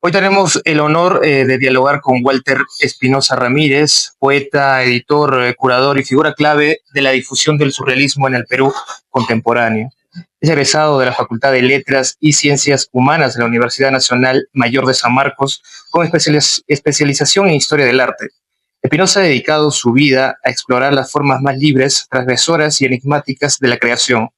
Hoy tenemos el honor de dialogar con Walter Espinosa Ramírez, poeta, editor, curador y figura clave de la difusión del surrealismo en el Perú contemporáneo. Es egresado de la Facultad de Letras y Ciencias Humanas de la Universidad Nacional Mayor de San Marcos, con especialización en Historia del Arte. Espinosa ha dedicado su vida a explorar las formas más libres, transgresoras y enigmáticas de la creación.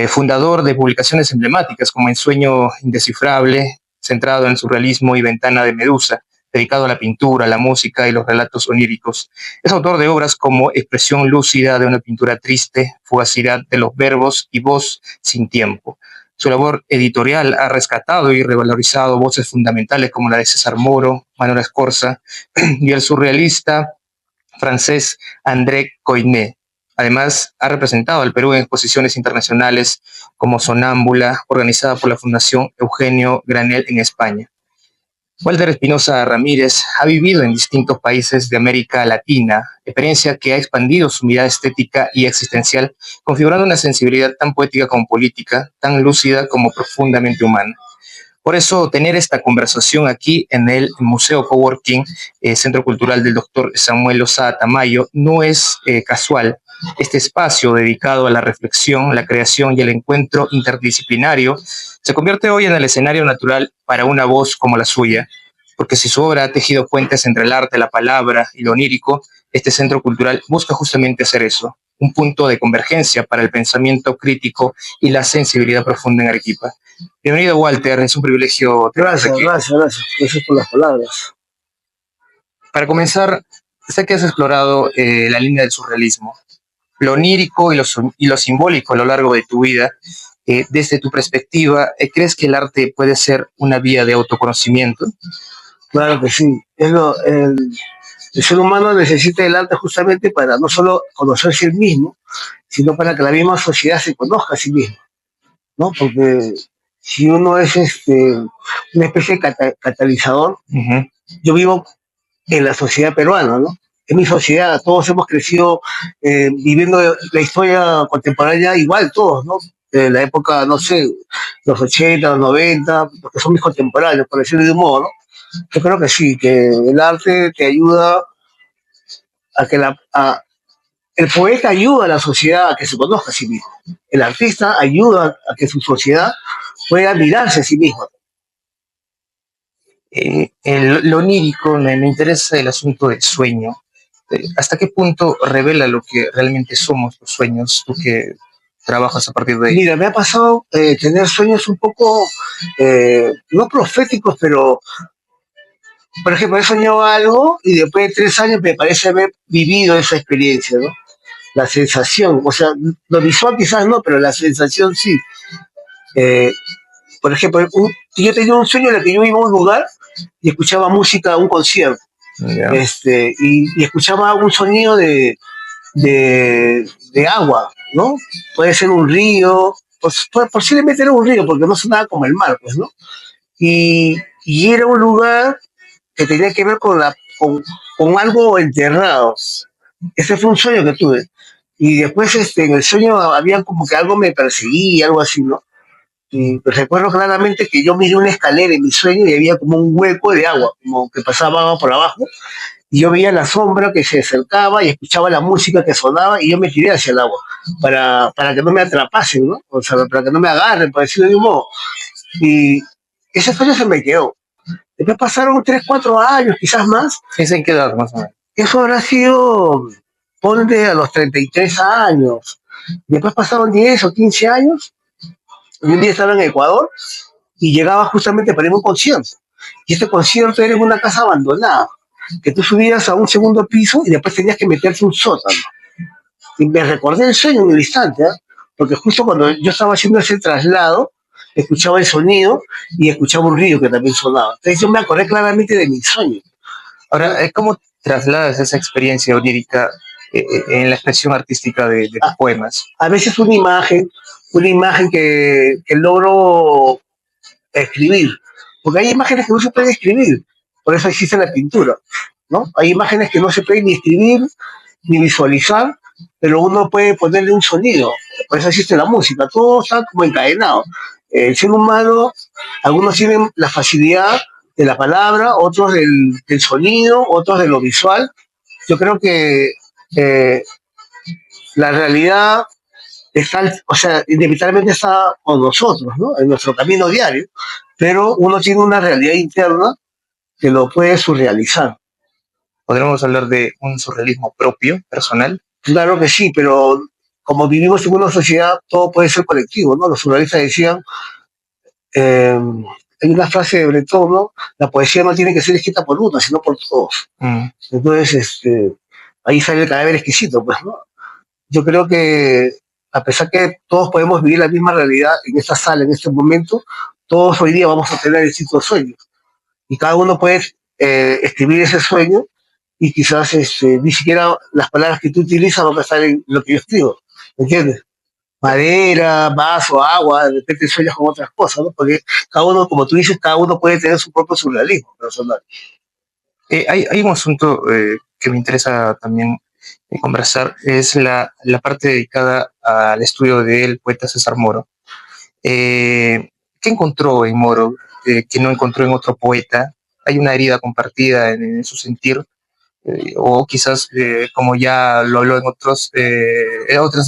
Fundador de publicaciones emblemáticas como Ensueño Indescifrable, centrado en el surrealismo, y Ventana de Medusa, dedicado a la pintura, la música y los relatos oníricos. Es autor de obras como Expresión lúcida de una pintura triste, Fugacidad de los verbos y Voz sin tiempo. Su labor editorial ha rescatado y revalorizado voces fundamentales como la de César Moro, Manuel Escorza y el surrealista francés André Coynet. Además, ha representado al Perú en exposiciones internacionales como Sonámbula, organizada por la Fundación Eugenio Granel en España. Walter Espinosa Ramírez ha vivido en distintos países de América Latina, experiencia que ha expandido su mirada estética y existencial, configurando una sensibilidad tan poética como política, tan lúcida como profundamente humana. Por eso, tener esta conversación aquí en el Museo Coworking, Centro Cultural del Dr. Samuel Lozada Tamayo, no es casual. Este espacio dedicado a la reflexión, la creación y el encuentro interdisciplinario se convierte hoy en el escenario natural para una voz como la suya, porque si su obra ha tejido puentes entre el arte, la palabra y lo onírico, este centro cultural busca justamente hacer eso, un punto de convergencia para el pensamiento crítico y la sensibilidad profunda en Arequipa. Bienvenido, Walter, es un privilegio. Gracias por las palabras. Para comenzar, sé que has explorado la línea del surrealismo, lo onírico y lo simbólico a lo largo de tu vida. Desde tu perspectiva, ¿crees que el arte puede ser una vía de autoconocimiento? Claro que sí. El ser humano necesita el arte justamente para no solo conocerse el mismo, sino para que la misma sociedad se conozca a sí misma, ¿no? Porque si uno es una especie de catalizador, yo vivo en la sociedad peruana, ¿no? En mi sociedad, todos hemos crecido viviendo la historia contemporánea igual, todos, ¿no? De la época, no sé, los 80, los 90, porque son mis contemporáneos, por decirlo de un modo, ¿no? Yo creo que sí, que el arte te ayuda a que el poeta ayuda a la sociedad a que se conozca a sí mismo. El artista ayuda a que su sociedad pueda mirarse a sí mismo. Lo onírico, me interesa el asunto del sueño. ¿Hasta qué punto revela lo que realmente somos los sueños, tú que trabajas a partir de ahí? Mira, me ha pasado tener sueños un poco, no proféticos, pero, por ejemplo, he soñado algo y después de 3 años me parece haber vivido esa experiencia, ¿no? La sensación, o sea, lo visual quizás no, pero la sensación sí. Por ejemplo, yo tenía un sueño en el que yo iba a un lugar y escuchaba música, un concierto, Yeah. y escuchaba un sonido de agua, ¿no? Puede ser un río, posiblemente era un río, porque no sonaba como el mar, pues, ¿no? Y era un lugar que tenía que ver con algo enterrado. Ese fue un sueño que tuve. Y después en el sueño había como que algo me perseguía, algo así, ¿no? Y recuerdo claramente que yo miré una escalera en mi sueño y había como un hueco de agua, como que pasaba agua por abajo, y yo veía la sombra que se acercaba y escuchaba la música que sonaba y yo me tiré hacia el agua para que no me atrapasen, ¿no? O sea, para que no me agarren, por decirlo de un modo. Y ese sueño se me quedó. Después pasaron 3, 4 años, quizás más. ¿En qué edad más o menos? Eso habrá sido, ponte, a los 33 años. Después pasaron 10 o 15 años y un día estaba en Ecuador y llegaba justamente para ir a un concierto. Y este concierto era en una casa abandonada, que tú subías a un segundo piso y después tenías que meterte un sótano. Y me recordé el sueño en el instante, ¿eh? Porque justo cuando yo estaba haciendo ese traslado, escuchaba el sonido y escuchaba un río que también sonaba. Entonces yo me acordé claramente de mi sueño. Ahora, ¿cómo trasladas esa experiencia onírica en la expresión artística de tus poemas? A veces una imagen que logro escribir, porque hay imágenes que no se pueden escribir, por eso existe la pintura, ¿no? Hay imágenes que no se pueden ni escribir ni visualizar, pero uno puede ponerle un sonido, por eso existe la música, todo está como encadenado. El ser humano, algunos tienen la facilidad de la palabra, otros del sonido, otros de lo visual. Yo creo que eh, la realidad está, o sea, inevitablemente está con nosotros, ¿no? En nuestro camino diario, pero uno tiene una realidad interna que lo puede surrealizar. ¿Podríamos hablar de un surrealismo propio, personal? Claro que sí, pero como vivimos en una sociedad, todo puede ser colectivo, ¿no? Los surrealistas decían, eh, hay una frase de Breton, ¿no? La poesía no tiene que ser escrita por uno, sino por todos. Mm. Entonces, ahí sale el cadáver exquisito, pues, ¿no? Yo creo que a pesar que todos podemos vivir la misma realidad en esta sala, en este momento, todos hoy día vamos a tener distintos sueños. Y cada uno puede escribir ese sueño y quizás ni siquiera las palabras que tú utilizas van a estar en lo que yo escribo. ¿Me entiendes? Madera, vaso, agua, de repente sueñas con otras cosas, ¿no? Porque cada uno, como tú dices, cada uno puede tener su propio surrealismo personal. Hay un asunto que me interesa también conversar, es la parte dedicada al estudio del poeta César Moro. ¿Qué encontró en Moro que no encontró en otro poeta? ¿Hay una herida compartida en su sentir? O quizás, como ya lo habló en otras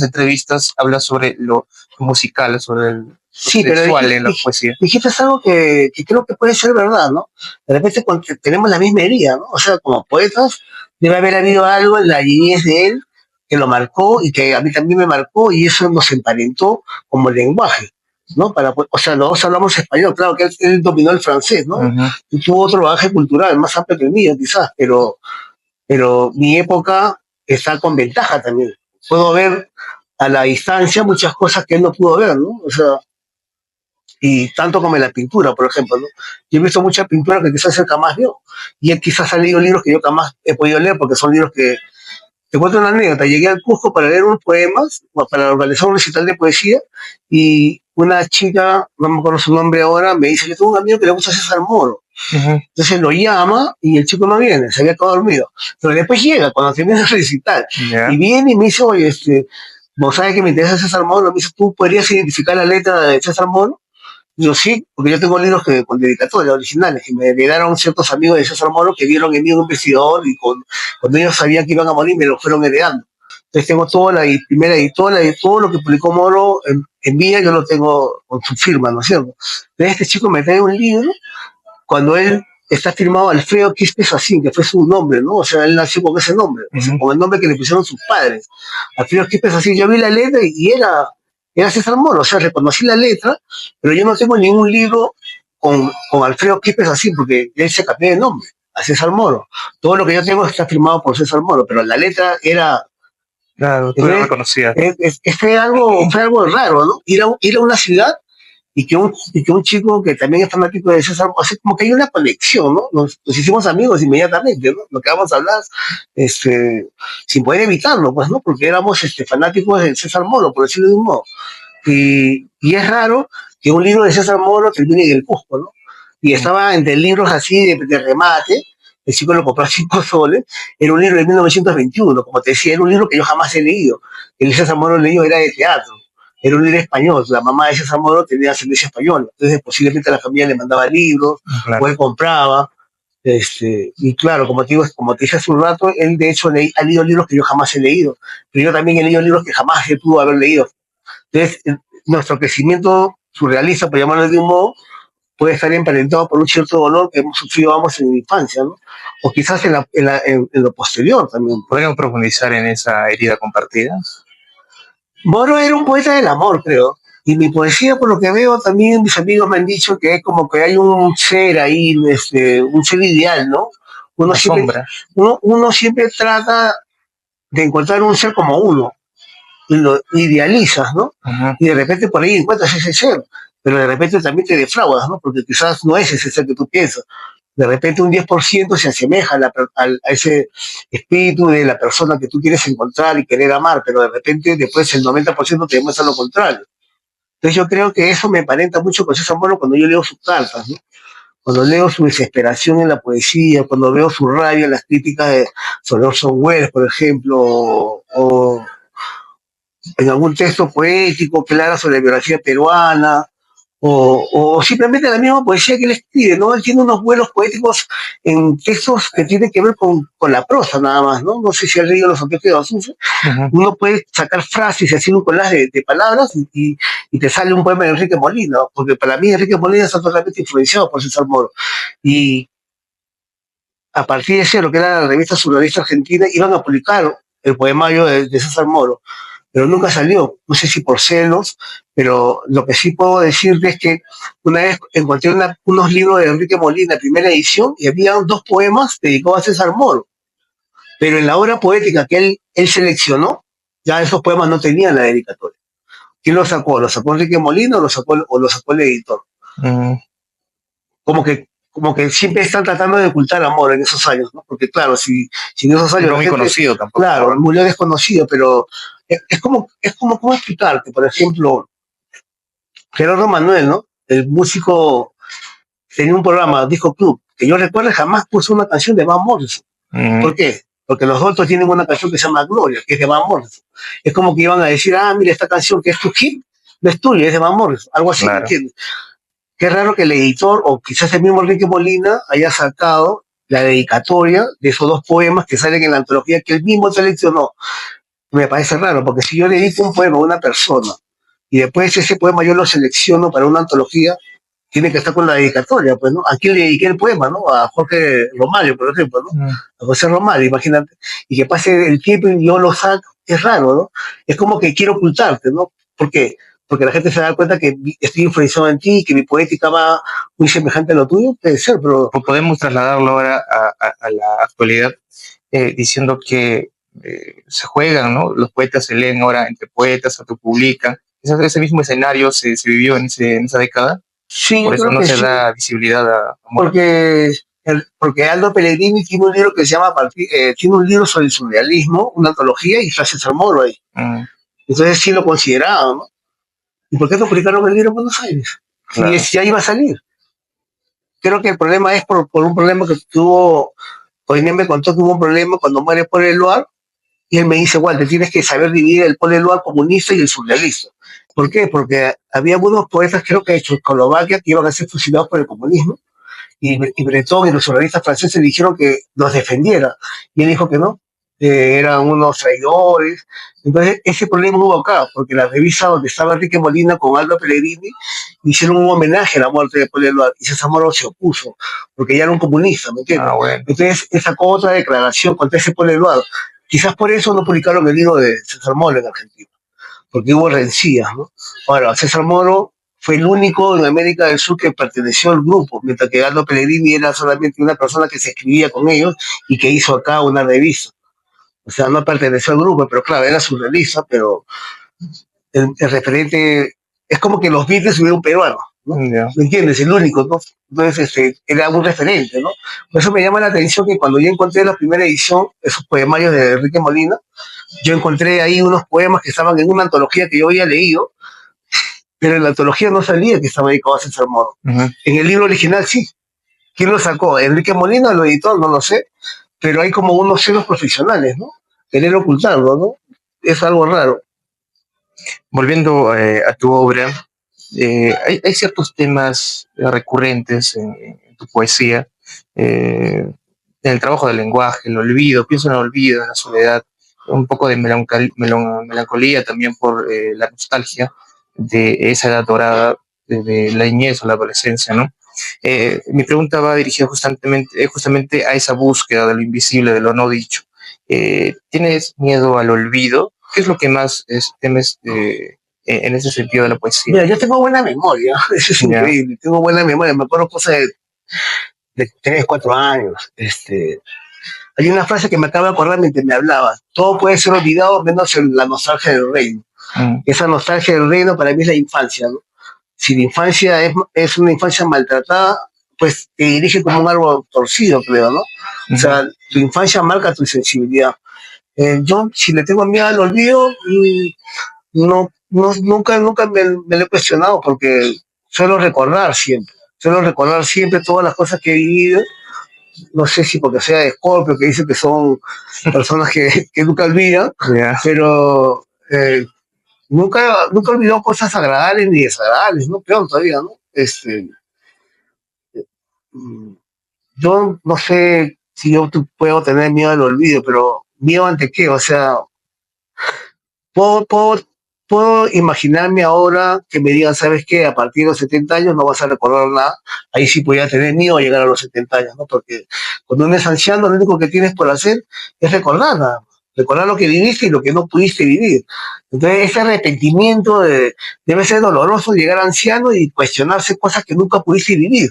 entrevistas, habla sobre lo musical, sobre lo Sí, pero sexual en la poesía. dijiste algo que creo que puede ser verdad, ¿no? De repente tenemos la misma herida, ¿no? O sea, como poetas, debe haber habido algo en la niñez de él que lo marcó y que a mí también me marcó y eso nos emparentó como lenguaje, ¿no? O sea, los dos hablamos español, claro que él dominó el francés, ¿no? Uh-huh. Y tuvo otro bagaje cultural más amplio que el mío, quizás, pero mi época está con ventaja también. Puedo ver a la distancia muchas cosas que él no pudo ver, ¿no? O sea, y tanto como en la pintura, por ejemplo, ¿no? Yo he visto mucha pintura que quizás él jamás vio, y él quizás ha leído libros que yo jamás he podido leer, porque son libros que... Te cuento una anécdota, llegué al Cusco para leer unos poemas, para organizar un recital de poesía, y una chica, no me acuerdo su nombre ahora, me dice, yo tengo un amigo que le gusta César Moro. Uh-huh. Entonces lo llama y el chico no viene, se había quedado dormido. Pero después llega, cuando termina el recital, yeah. Y viene y me dice, oye, vos sabes que me interesa César Moro, me dice, ¿tú podrías identificar la letra de César Moro? Yo sí, porque yo tengo libros con dedicatorias originales y me heredaron ciertos amigos de César Moro que vieron en mí un investigador y cuando ellos sabían que iban a morir me lo fueron heredando. Entonces tengo toda la primera editora y todo lo que publicó Moro en vía, yo lo tengo con su firma, ¿no es cierto? Entonces este chico me trae un libro cuando él está firmado Alfredo Quispe Sacín, que fue su nombre, ¿no? O sea, él nació con ese nombre, uh-huh. O sea, con el nombre que le pusieron sus padres. Alfredo Quispe Sacín, yo vi la letra y era César Moro, o sea, reconocí la letra, pero yo no tengo ningún libro con Alfredo Quispe Sacín, porque él se cambió de nombre a César Moro. Todo lo que yo tengo está firmado por César Moro, pero la letra era... Claro, tú lo reconocías. Fue algo raro, ¿no? Ir a una ciudad y que un chico que también es fanático de César Moro, así como que hay una conexión, ¿no? Nos hicimos amigos inmediatamente, ¿no? Lo que vamos a hablar, sin poder evitarlo, pues, ¿no? Porque éramos fanáticos de César Moro, por decirlo de un modo. Y es raro que un libro de César Moro termine en el Cusco, ¿no? Y estaba entre libros así de remate, el chico lo compró a 5 soles, era un libro de 1921, como te decía, era un libro que yo jamás he leído. El César Moro leído era de teatro, era un libro español, la mamá de César Moro tenía ascendencia española, entonces posiblemente la familia le mandaba libros, claro. O él compraba, y claro, como te dije hace un rato, él de hecho ha leído libros que yo jamás he leído, pero yo también he leído libros que jamás he pudo haber leído. Entonces, nuestro crecimiento surrealista, por llamarlo de un modo, puede estar emparentado por un cierto dolor que hemos sufrido ambos en la infancia, ¿no? O quizás en lo posterior también. ¿Podríamos profundizar en esa herida compartida? Moro era un poeta del amor, creo. Y mi poesía, por lo que veo, también mis amigos me han dicho que es como que hay un ser ahí, un ser ideal, ¿no? Uno siempre trata de encontrar un ser como uno. Y lo idealizas, ¿no? Uh-huh. Y de repente por ahí encuentras ese ser, pero de repente también te defraudas, ¿no? Porque quizás no es ese ser que tú piensas. De repente un 10% se asemeja a ese espíritu de la persona que tú quieres encontrar y querer amar, pero de repente después el 90% te demuestra lo contrario. Entonces yo creo que eso me emparenta mucho con César Moro cuando yo leo sus cartas, ¿no? Cuando leo su desesperación en la poesía, cuando veo su rabia en las críticas sobre Orson Welles, por ejemplo, o en algún texto poético que le haga sobre la biografía peruana, o simplemente la misma poesía que él escribe, ¿no? Él tiene unos vuelos poéticos en textos que tienen que ver con la prosa nada más, ¿no? No sé si has leído Los objetos de Basufo. Uno puede sacar frases y hacer un collage de palabras y te sale un poema de Enrique Molina, porque para mí Enrique Molina está totalmente influenciado por César Moro. Y a partir de ese, lo que era la revista surrealista argentina, iban a publicar el poemario de César Moro, pero nunca salió. No sé si por celos, pero lo que sí puedo decirte es que una vez encontré unos libros de Enrique Molina, primera edición, y había dos poemas dedicados a César Moro. Pero en la obra poética que él seleccionó, ya esos poemas no tenían la dedicatoria. ¿Quién lo sacó? ¿Lo sacó Enrique Molina o lo sacó el editor? Como que siempre están tratando de ocultar amor en esos años, ¿no? Porque claro, si en esos años... No muy conocido tampoco. Claro, murió desconocido, pero es como, ¿cómo explicarte? Por ejemplo, Gerardo Manuel, ¿no? El músico tenía un programa, Disco Club, que yo recuerdo jamás puso una canción de Van Morrison. ¿Por qué? Porque los otros tienen una canción que se llama Gloria, que es de Van Morrison. Es como que iban a decir, mira, esta canción que es tu hit, no es tuya, es de Van Morrison. Algo así, Claro. ¿me entiendes? Qué raro que el editor, o quizás el mismo Enrique Molina, haya sacado la dedicatoria de esos dos poemas que salen en la antología que él mismo seleccionó. Me parece raro, porque si yo dedico un poema a una persona y después ese poema yo lo selecciono para una antología, tiene que estar con la dedicatoria, pues, ¿no? ¿A quién le dediqué el poema, no? A Jorge Romario, por ejemplo, ¿no? A José Romario, imagínate. Y que pase el tiempo y yo lo saco, es raro, ¿no? Es como que quiero ocultarte, ¿no? ¿Por qué? Porque la gente se da cuenta que estoy influenciado en ti, que mi poética va muy semejante a lo tuyo, puede ser, pero... Podemos trasladarlo ahora a la actualidad, diciendo que se juegan, ¿no? Los poetas se leen ahora entre poetas, autopublican. Ese mismo escenario se vivió en esa década. Sí, por yo eso creo no que se sí. da visibilidad a Moro. Porque Aldo Pellegrini tiene un libro que se llama, tiene un libro sobre el surrealismo, una antología, y está César Moro ahí. Entonces sí lo consideraban, ¿no? ¿Y por qué no publicaron el libro en Buenos Aires? Claro. Si ya iba a salir. Creo que el problema es por un problema que tuvo, Coiné me contó que hubo un problema cuando muere Paul Eluard, y él me dice, Walter, tienes que saber dividir el Paul Eluard comunista y el surrealista. ¿Por qué? Porque había algunos poetas, creo que de Checoslovaquia, que iban a ser fusilados por el comunismo, y Breton y los surrealistas franceses le dijeron que los defendiera, y él dijo que no, eran unos traidores. Entonces ese problema hubo acá, porque la revista donde estaba Enrique Molina con Aldo Pellegrini hicieron un homenaje a la muerte de Paul Eluard, y César Moro se opuso, porque ya era un comunista, ¿me entiendes? Bueno. Entonces él sacó otra declaración contra ese Paul Eluard. Quizás por eso no publicaron el libro de César Moro en Argentina, porque hubo rencillas, ¿no? Ahora, César Moro fue el único en América del Sur que perteneció al grupo, mientras que Aldo Pellegrini era solamente una persona que se escribía con ellos y que hizo acá una revista. O sea, no perteneció al grupo, pero claro, era surrealista, pero el referente es como que los Beatles hubieran un peruano, ¿no? Yeah. ¿Me entiendes? El único, ¿no? Entonces, era un referente, ¿no? Por eso me llama la atención que cuando yo encontré la primera edición, esos poemarios de Enrique Molina, yo encontré ahí unos poemas que estaban en una antología que yo había leído, pero en la antología no salía que estaba dedicado a César Moro. En el libro original sí. ¿Quién lo sacó? ¿Enrique Molina lo editó? No lo sé, pero hay como unos celos profesionales, ¿no? Querer ocultarlo, ¿no? Es algo raro. Volviendo a tu obra, hay ciertos temas recurrentes en tu poesía, en el trabajo del lenguaje, el olvido, pienso en el olvido, en la soledad, un poco de melancolía también por la nostalgia de esa edad dorada, de la niñez o la adolescencia, ¿no? Mi pregunta va dirigida justamente a esa búsqueda de lo invisible, de lo no dicho. ¿Tienes miedo al olvido? ¿Qué es lo que más temes en ese sentido de la poesía? Mira, yo tengo buena memoria, eso es increíble, tengo buena memoria, me acuerdo cosas de 3, 4 años. Hay una frase que me acabo de acordar mientras me hablaba: todo puede ser olvidado menos la nostalgia del reino. Esa nostalgia del reino para mí es la infancia, ¿no? Si la infancia es una infancia maltratada, pues te dirige como un árbol torcido, creo, ¿no? O sea, tu infancia marca tu sensibilidad. Yo, si le tengo miedo al olvido, nunca me lo he cuestionado, porque suelo recordar siempre todas las cosas que he vivido. No sé si porque sea de Scorpio, que dice que son personas que nunca olvidan, pero Nunca olvidó cosas agradables ni desagradables, ¿no? Peor todavía, ¿no? Mm, yo no sé si yo puedo tener miedo al olvido, pero miedo ante qué, o sea, puedo, puedo, puedo imaginarme ahora que me digan, ¿sabes qué? A partir de los 70 años no vas a recordar nada. Ahí sí podría tener miedo a llegar a los 70 años, ¿no? Porque cuando uno es anciano, lo único que tienes por hacer es recordar nada más. Recordar lo que viviste y lo que no pudiste vivir. Entonces, ese debe ser doloroso llegar anciano y cuestionarse cosas que nunca pudiste vivir.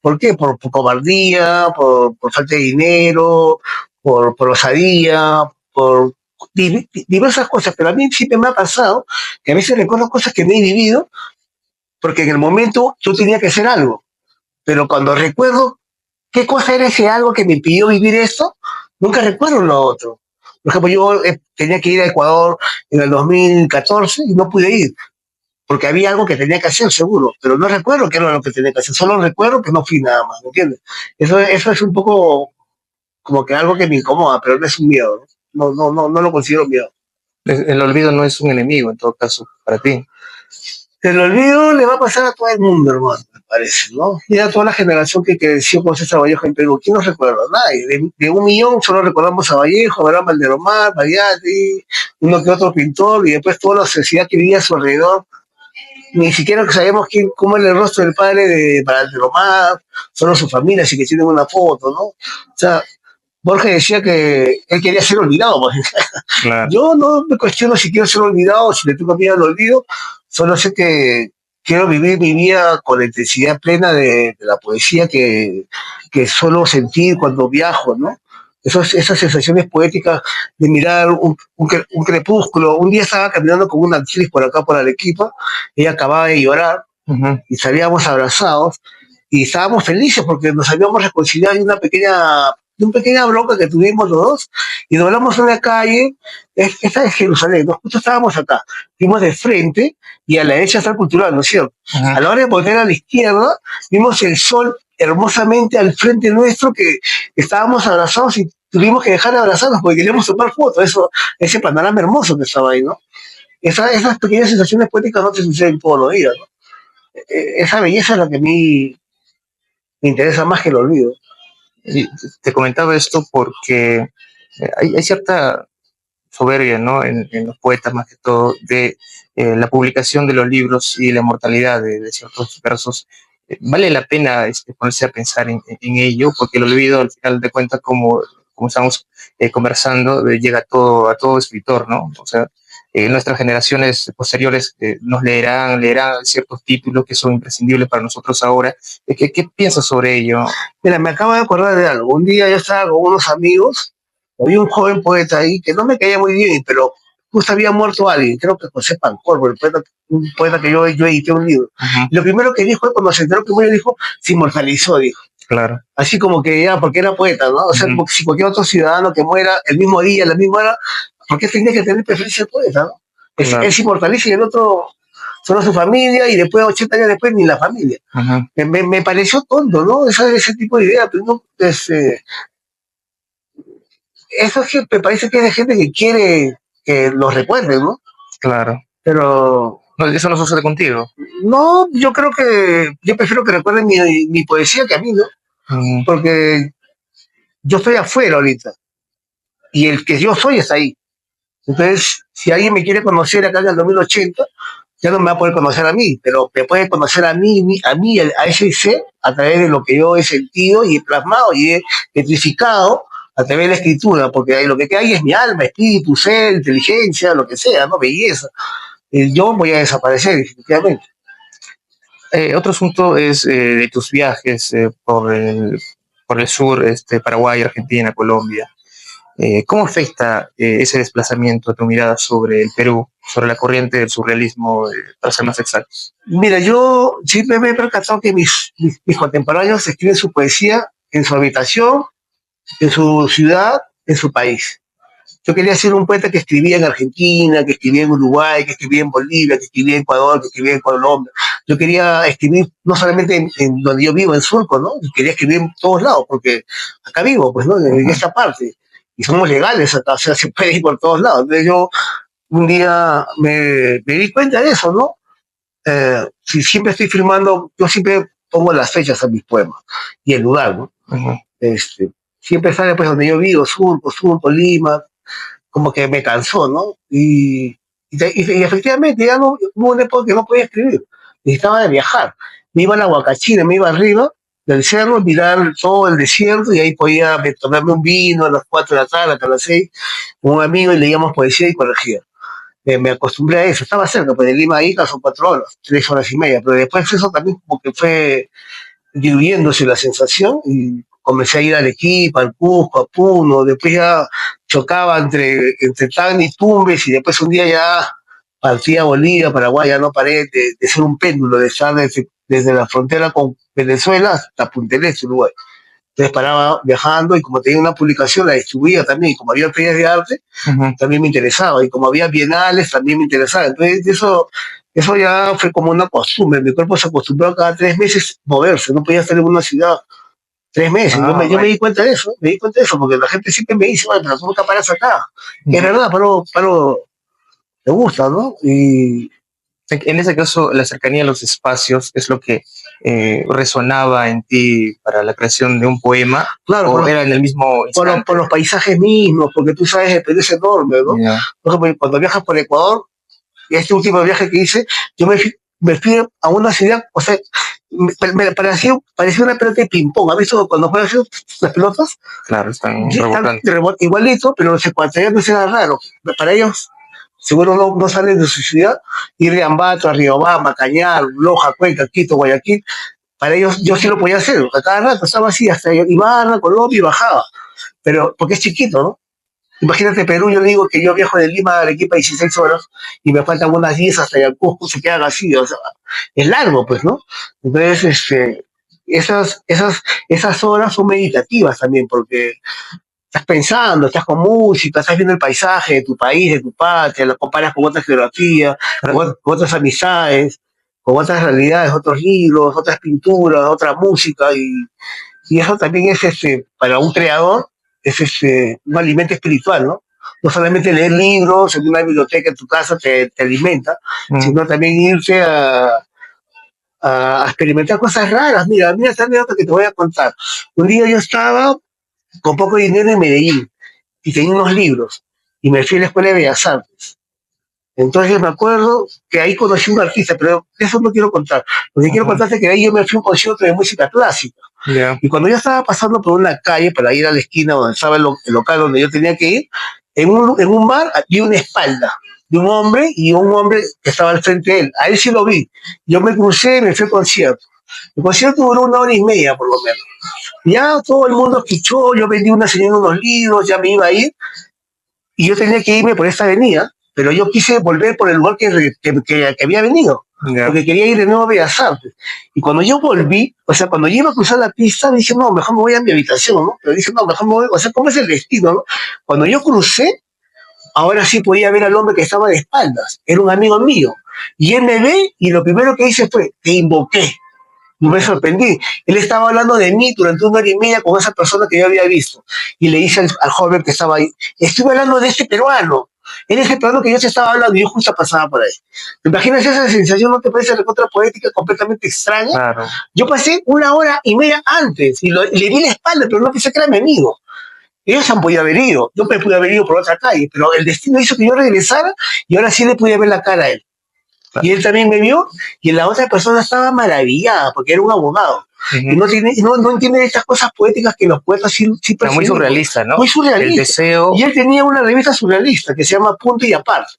¿Por qué? Por cobardía, por falta de dinero, por osadía, por diversas cosas, pero a mí siempre me ha pasado que a veces recuerdo cosas que no he vivido porque en el momento yo tenía que hacer algo, pero cuando recuerdo qué cosa era ese algo que me impidió vivir esto, nunca recuerdo lo otro. Por ejemplo, yo tenía que ir a Ecuador en el 2014 y no pude ir porque había algo que tenía que hacer seguro, pero no recuerdo qué era lo que tenía que hacer, solo recuerdo que no fui nada más, ¿me entiendes? Eso es un poco como que algo que me incomoda, pero no es un miedo, no lo considero miedo. El olvido no es un enemigo, en todo caso, para ti. El olvido le va a pasar a todo el mundo, hermano, me parece, ¿no? Y a toda la generación que creció con César Vallejo en Perú. ¿Quién nos recuerda? Nadie. De 1 millón solo recordamos a Vallejo, a Abraham Valderomar, Mariatti, uno que otro pintor, y después toda la sociedad que vivía a su alrededor. Ni siquiera sabemos cómo es el rostro del padre de Valderomar, solo su familia, así que tienen una foto, ¿no? O sea, Borges decía que él quería ser olvidado. Pues. Claro. Yo no me cuestiono si quiero ser olvidado o si le tengo miedo al olvido, solo sé que quiero vivir mi vida con la intensidad plena de la poesía que solo sentir cuando viajo, ¿no? Esas sensaciones poéticas de mirar un crepúsculo. Un día estaba caminando con una actriz por acá, por Arequipa, ella acababa de llorar y salíamos abrazados y estábamos felices porque nos habíamos reconciliado en una pequeña bronca que tuvimos los dos y nos hablamos en la calle. Esta es Jerusalén, nosotros estábamos acá, fuimos de frente y a la derecha está el cultural, ¿no es cierto? Ajá. A la hora de volver a la izquierda, vimos el sol hermosamente al frente nuestro que estábamos abrazados y tuvimos que dejar de abrazarnos porque queríamos tomar fotos, ese panorama hermoso que estaba ahí, ¿no? Esas pequeñas sensaciones poéticas no te suceden todos los días, ¿no? Esa belleza es la que a mí me interesa más que el olvido. Y te comentaba esto porque hay cierta soberbia, ¿no? En los poetas, más que todo, de la publicación de los libros y la inmortalidad de ciertos versos. Vale la pena ponerse a pensar en ello, porque el olvido, al final de cuentas, como estamos conversando, llega a todo escritor, ¿no? O sea, nuestras generaciones posteriores nos leerán ciertos títulos que son imprescindibles para nosotros ahora. ¿Qué piensas sobre ello? Mira, me acabo de acordar de algo. Un día yo estaba con unos amigos, había un joven poeta ahí que no me caía muy bien, pero justo había muerto alguien, creo que José Pancorbo, un poeta que yo edité un libro. Uh-huh. Lo primero que dijo, cuando se enteró que murió, dijo, se inmortalizó, dijo. Claro. Así como que ya, porque era poeta, ¿no? O sea, uh-huh. Si cualquier otro ciudadano que muera el mismo día, a la misma hora, ¿por qué tenía que tener preferencia de poeta, no? Claro. Él se inmortaliza y el otro solo su familia y después, 80 años después, ni la familia. Uh-huh. Me pareció tonto, ¿no? Ese tipo de idea, pero no, eso es que me parece que es de gente que quiere que los recuerden, ¿no? Claro. Pero... No, eso no sucede contigo. No, yo prefiero que recuerden mi poesía que a mí, ¿no? Uh-huh. Porque yo estoy afuera ahorita y el que yo soy está ahí. Entonces, si alguien me quiere conocer acá en el 2080, ya no me va a poder conocer a mí, pero me puede conocer a ese ser, a través de lo que yo he sentido y he plasmado y he petrificado a través de la escritura, porque lo que hay es mi alma, espíritu, ser, inteligencia, lo que sea, ¿no? Belleza. Yo voy a desaparecer, definitivamente. Otro asunto es de tus viajes por el sur, Paraguay, Argentina, Colombia. ¿Cómo afecta ese desplazamiento a tu mirada sobre el Perú, sobre la corriente del surrealismo, para ser más exactos? Mira, yo siempre me he percatado que mis contemporáneos escriben su poesía en su habitación, en su ciudad, en su país. Yo quería ser un poeta que escribía en Argentina, que escribía en Uruguay, que escribía en Bolivia, que escribía en Ecuador, que escribía en Colombia. Yo quería escribir no solamente en donde yo vivo, en Surco, ¿no? Quería escribir en todos lados, porque acá vivo, pues, ¿no? En esta parte. Y somos legales acá, o sea, se puede ir por todos lados. Entonces yo un día me di cuenta de eso, ¿no? Si siempre estoy filmando, yo siempre pongo las fechas a mis poemas y el lugar, ¿no? Ujú. Este, siempre sale pues donde yo vivo, Surco, Lima, como que me cansó, ¿no? Y efectivamente ya no, hubo una época que no podía escribir, necesitaba de viajar. Me iba a la Huacachina, me iba arriba del cerro, mirar todo el desierto y ahí podía tomarme un vino a las 4 de la tarde, hasta las 6, con un amigo y leíamos poesía y corregía. Me acostumbré a eso, estaba cerca, pues de Lima a Ica son 4 horas, 3 horas y media, pero después eso también como que fue diluyéndose la sensación y comencé a ir a Arequipa, al Cusco, a Puno, después ya chocaba entre Tacna y Tumbes y después un día ya partía a Bolivia, Paraguay, ya no paré de ser un péndulo, de estar desde la frontera con Venezuela hasta Punta del Este, Uruguay. Entonces paraba viajando y como tenía una publicación la distribuía también, y como había ferias de arte, Ujú. también me interesaba, y como había bienales, también me interesaba. Entonces eso ya fue como una costumbre, mi cuerpo se acostumbró a cada 3 meses moverse, no podía estar en una ciudad 3 meses. Yo Ah, me vaya. di cuenta de eso, me di cuenta de eso, porque la gente siempre me dice, "Oye, pero tú nunca paras acá". Y es Ujú. verdad, me gusta, ¿no? Y En ese caso, la cercanía a los espacios es lo que resonaba en ti para la creación de un poema, claro, o era en el mismo por instante. los paisajes mismos, porque tú sabes, el Perú es enorme, ¿no? Ya. Por ejemplo, cuando viajas por Ecuador, y este último viaje que hice, yo me fui a una ciudad, o sea, me parecía una pelota de ping-pong. ¿Has visto cuando juegas las pelotas? Claro, están Sí, están rebotando. igualito, pero los ecuatorianos era raro. Para ellos, seguro no salen de su ciudad, ir de Ambato a Riobamba, Cañar, Loja, Cuenca, Quito, Guayaquil. Para ellos yo sí lo podía hacer, a cada rato estaba así, hasta Ibarra, Colombia y bajaba, pero porque es chiquito, ¿no? Imagínate Perú, yo le digo que yo viajo de Lima a Arequipa 16 horas y me faltan unas 10 hasta el Cusco, se queda así, o sea, es largo, pues, ¿no? Entonces, esas horas son meditativas también, porque estás pensando, estás con música, estás viendo el paisaje de tu país, de tu patria, lo comparas con otra geografía, con otras amistades, con otras realidades, otros libros, otras pinturas, otra música, y eso también es, para un creador, es un alimento espiritual, ¿no? No solamente leer libros en una biblioteca en tu casa te alimenta, Mm. sino también irse a experimentar cosas raras. Mira esta anécdota que te voy a contar. Un día yo estaba con poco dinero en Medellín y tenía unos libros y me fui a la Escuela de Bellas Artes. Entonces me acuerdo que ahí conocí a un artista, pero eso no quiero contar. Lo que quiero Ujú. contarte es que ahí yo me fui a un concierto de música clásica. Ya. Y cuando yo estaba pasando por una calle para ir a la esquina donde estaba el local donde yo tenía que ir, en un bar vi una espalda de un hombre y un hombre que estaba al frente de él. A él sí lo vi. Yo me crucé y me fui al concierto. El concierto duró 1 hora y media por lo menos. Ya todo el mundo escuchó, yo vendí una señora unos libros, ya me iba a ir y yo tenía que irme por esta avenida, pero yo quise volver por el lugar que había venido, Ya. porque quería ir de nuevo a Bellas Artes. Y cuando yo volví, o sea, cuando yo iba a cruzar la pista, dije, no, mejor me voy a mi habitación, ¿no? Pero dije, no, mejor me voy, o sea, ¿cómo es el destino, no? Cuando yo crucé, ahora sí podía ver al hombre que estaba de espaldas, era un amigo mío. Y él me ve y lo primero que hice fue, te invoqué. Y me Ya. sorprendí. Él estaba hablando de mí durante 1 hora y media con esa persona que yo había visto. Y le dije al joven que estaba ahí, estuve hablando de este peruano. Él es el peruano que yo te estaba hablando y yo justo pasaba por ahí. ¿Te imaginas esa sensación? ¿No te parece recontra poética, completamente extraña? Claro. Yo pasé 1 hora y media antes y le di la espalda, pero no pensé que era mi amigo. Ellos se han podido haber ido, yo me pude haber ido por otra calle, pero el destino hizo que yo regresara y ahora sí le pude ver la cara a él. Y Claro. él también me vio y la otra persona estaba maravillada porque era un abogado. Y Ujú. no entiende estas cosas poéticas que los poetas sí Era muy percibimos. surrealista, ¿no? Muy El surrealista. Y deseo. él tenía una revista surrealista que se llama Punto y Aparte.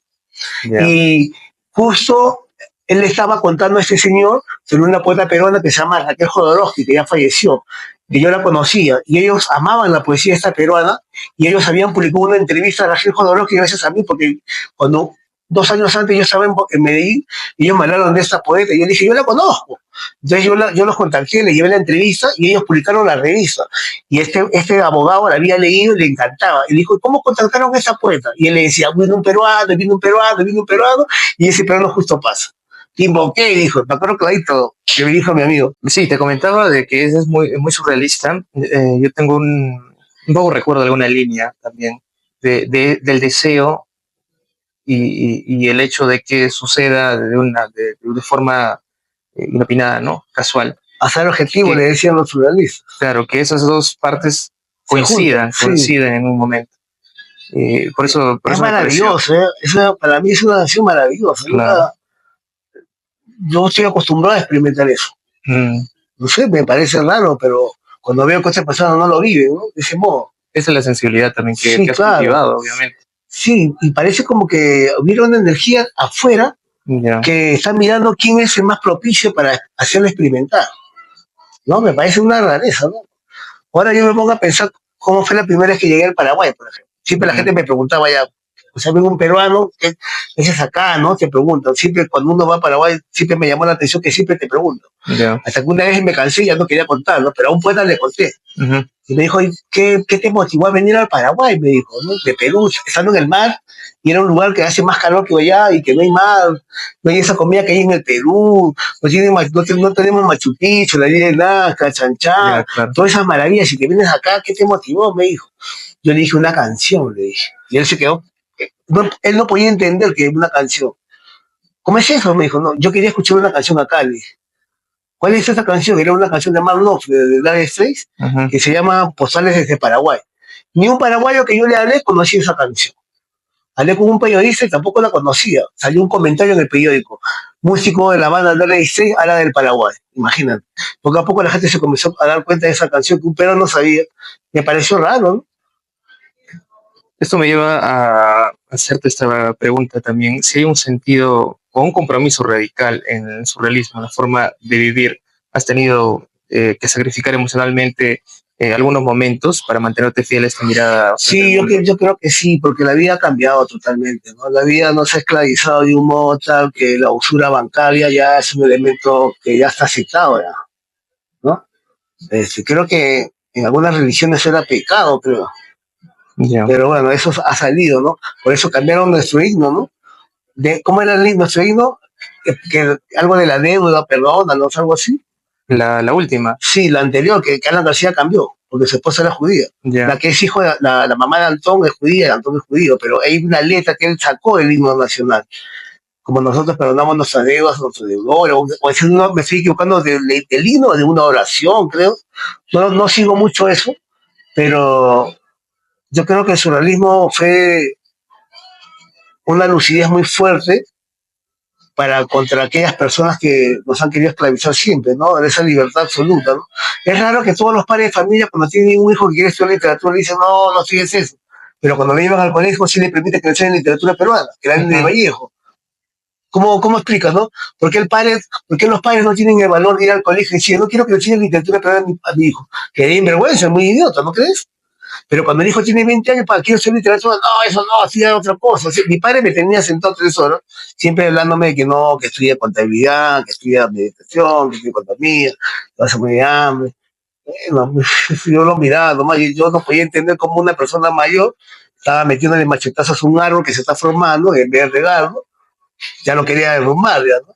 Ya. Y justo él le estaba contando a este señor sobre una poeta peruana que se llama Raquel Jodorowsky, que ya falleció, que yo la conocía, y ellos amaban la poesía esta peruana, y ellos habían publicado una entrevista a Raquel Jodorowsky gracias a mí, porque cuando 2 años antes yo estaba en Medellín, y ellos me hablaron de esta poeta, y yo dije, yo la conozco. Entonces yo los contacté, le llevé la entrevista, y ellos publicaron la revista. Y este abogado la había leído y le encantaba. Y dijo, ¿cómo contactaron a esa poeta? Y él le decía, vino un peruano, vino un peruano, vino un peruano, y ese peruano justo pasa. Te invoqué, dijo, me acuerdo clarito, que me dijo mi amigo. Sí, te comentaba de que ese es muy, muy surrealista. Yo tengo un vago recuerdo de alguna línea también del deseo y el hecho de que suceda de forma inopinada, ¿no? Casual. Hacer objetivo, Que, le decían los surrealistas. claro, que esas dos partes Se juntan, sí. coinciden en un momento. Por Es eso me pareció. maravilloso, ¿eh? Para mí es una canción maravillosa. Claro. Yo estoy acostumbrado a experimentar eso. No sé, me parece raro, pero cuando veo que otras personas no lo viven, ¿no? De ese modo. Esa es la sensibilidad también Sí, que has claro. cultivado, obviamente. Sí, y parece como que hubiera una energía afuera que está mirando quién es el más propicio para hacerlo experimentar. ¿No? Me parece una rareza, ¿no? Ahora yo me pongo a pensar cómo fue la primera vez que llegué al Paraguay, por ejemplo. Siempre la gente me preguntaba ya, o sea, vengo un peruano, ¿qué es acá, no? Te preguntan. Siempre cuando uno va a Paraguay, siempre me llamó la atención que siempre te pregunto. Hasta que una vez me cansé y ya no quería contar, ¿no? Pero a un poeta le conté. Y me dijo, ¿qué te motivó a venir al Paraguay? Me dijo, ¿no? De Perú, estando en el mar, y era un lugar que hace más calor que allá y que no hay mar, no hay esa comida que hay en el Perú, no tenemos Machu Picchu, la isla de Nazca, Chanchá, claro. Todas esas maravillas, y que vienes acá, ¿qué te motivó? Me dijo. Yo le dije una canción, le dije. Y él se quedó, él no podía entender que era una canción. ¿Cómo es eso? Me dijo, no, yo quería escuchar una canción acá, le dije. ¿Cuál es esa canción? Era una canción de Mark Knopfler, de Dire Straits, que se llama Postales desde Paraguay. Ni un paraguayo que yo le hablé conocía esa canción. Hablé con un periodista y tampoco la conocía. Salió un comentario en el periódico. Músico de la banda Dire Straits habla del Paraguay. Imagínate. Poco a poco la gente se comenzó a dar cuenta de esa canción que un peruano no sabía. Me pareció raro, ¿no? Esto me lleva a hacerte esta pregunta también. Si hay un sentido o un compromiso radical en el surrealismo, en la forma de vivir, has tenido que sacrificar emocionalmente algunos momentos para mantenerte fiel a esta mirada. Sí, yo creo que sí, porque la vida ha cambiado totalmente, ¿no? La vida no se ha esclavizado de un modo tal que la usura bancaria ya es un elemento que ya está aceptado, ya, ¿no? Creo que en algunas religiones era pecado, creo. Pero bueno, eso ha salido, ¿no? Por eso cambiaron nuestro himno, ¿no? ¿Cómo era nuestro himno? Que algo de la deuda, perdónanos, algo así. La última. Sí, la anterior, que Alan García cambió, porque su esposa era judía. La que es hijo de la mamá de Antón es judía, Antón es judío, pero hay una letra que él sacó del himno nacional. Como nosotros perdonamos nuestras deudas, nuestros deudores, o si no, me estoy equivocando del himno, de una oración, creo. No sigo mucho eso, pero yo creo que el surrealismo fue una lucidez muy fuerte contra aquellas personas que nos han querido esclavizar siempre, ¿no? De esa libertad absoluta, ¿no? Es raro que todos los padres de familia, cuando tienen un hijo que quiere estudiar literatura, le dicen, no estudies eso. Pero cuando le llevan al colegio, sí le permite que le enseñen literatura peruana, que era de Vallejo. ¿Cómo explicas, no? ¿Por qué los padres no tienen el valor de ir al colegio y decir, no quiero que le enseñen literatura peruana a mi hijo? Que hay vergüenza, es muy idiota, ¿no crees? Pero cuando el hijo tiene 20 años, ¿para qué hacer literatura? No, eso no, hacía otra cosa. O sea, mi padre me tenía sentado 3 horas, siempre hablándome de que no, que estudia contabilidad, que estudia meditación, que estudia economía, que vas a morir de hambre. Bueno, yo lo miraba nomás, y yo no podía entender cómo una persona mayor estaba metiéndole machetazos a un árbol que se está formando, en vez de regarlo, ya lo quería derrumbar, ya, ¿no?